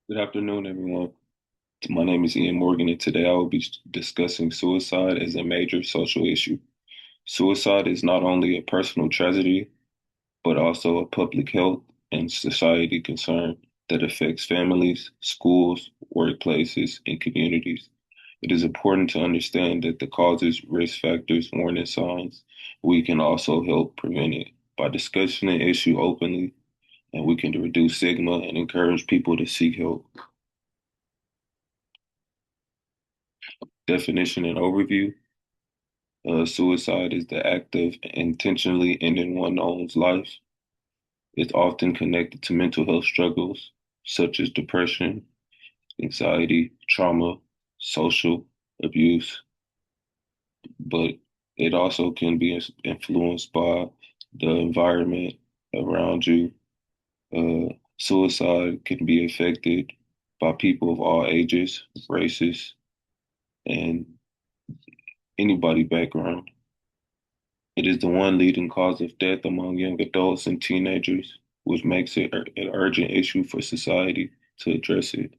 Good afternoon, everyone. My name is Ian Morgan, and today I will be discussing suicide as a major social issue. Suicide is not only a personal tragedy, but also a public health and society concern that affects families, schools, workplaces, and communities. It is important to understand that the causes, risk factors, warning signs, we can also help prevent it by discussing the issue openly, and we can reduce stigma and encourage people to seek help. Definition and overview. Suicide is the act of intentionally ending one's own life. It's often connected to mental health struggles such as depression, anxiety, trauma, social abuse, but it also can be influenced by the environment around you. Suicide can be affected by people of all ages, races, and anybody background. It is the one leading cause of death among young adults and teenagers, which makes it an urgent issue for society to address it.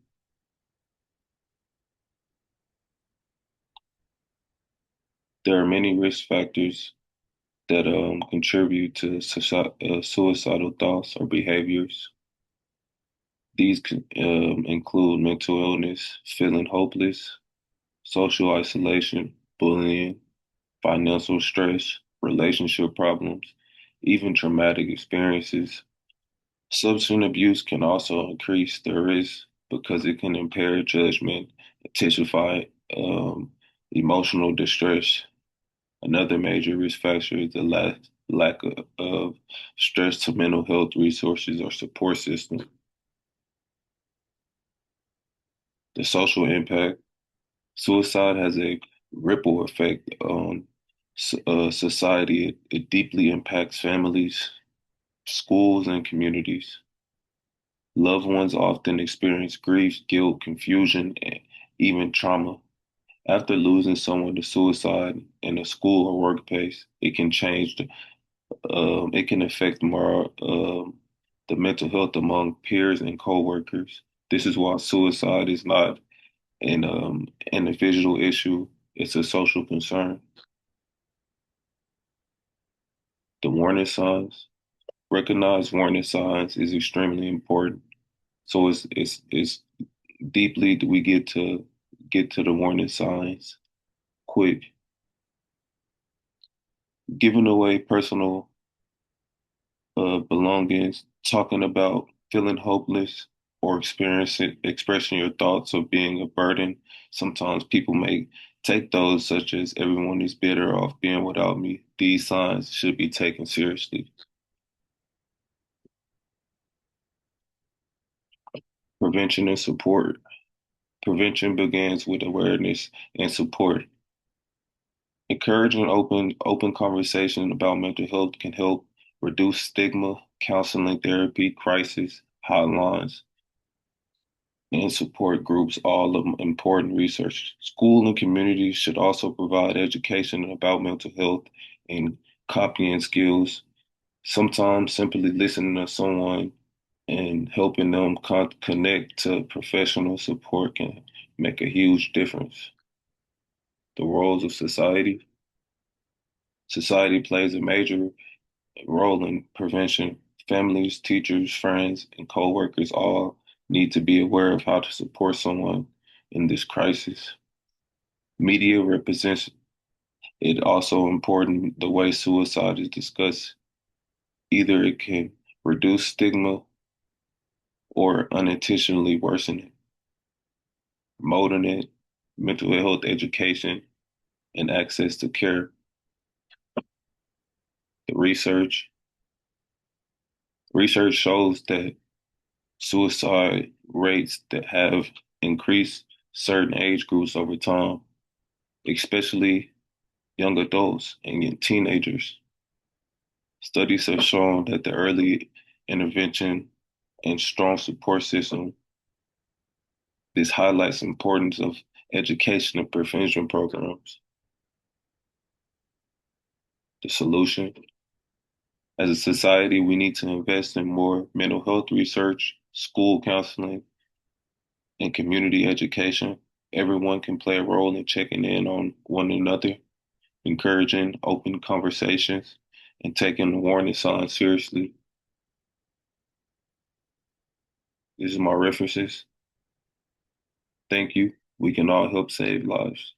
There are many risk factors that contribute to suicidal thoughts or behaviors. These include mental illness, feeling hopeless, social isolation, bullying, financial stress, relationship problems, even traumatic experiences. Substance abuse can also increase the risk because it can impair judgment, intensify um, emotional distress. Another major risk factor is the lack of stress to mental health resources or support system. The social impact. Suicide has a ripple effect on society. It deeply impacts families, schools, and communities. Loved ones often experience grief, guilt, confusion, and even trauma. After losing someone to suicide in a school or workplace, it can affect more the mental health among peers and coworkers. This is why suicide is not an individual issue; it's a social concern. The warning signs, recognize warning signs is extremely important. So it's deeply we get to the warning signs quick. Giving away personal belongings, talking about feeling hopeless or expressing your thoughts of being a burden. Sometimes people may take those such as everyone is better off being without me. These signs should be taken seriously. Prevention and support. Prevention begins with awareness and support. Encouraging open conversation about mental health can help reduce stigma, counseling, therapy, crisis, hotlines, and support groups, all of them important research. School and communities should also provide education about mental health and copying skills. Sometimes simply listening to someone and helping them connect to professional support can make a huge difference. The roles of society. Society plays a major role in prevention. Families, teachers, friends, and coworkers all need to be aware of how to support someone in this crisis. Media represents it also important the way suicide is discussed. Either it can reduce stigma or unintentionally worsen it, promoting it, mental health education, and access to care. The research shows that suicide rates that have increased certain age groups over time, especially young adults and teenagers. Studies have shown that the early intervention and strong support system, this highlights the importance of education and prevention programs. The solution, as a society, we need to invest in more mental health research, school counseling, and community education. Everyone can play a role in checking in on one another, encouraging open conversations, and taking the warning signs seriously. These are my references. Thank you. We can all help save lives.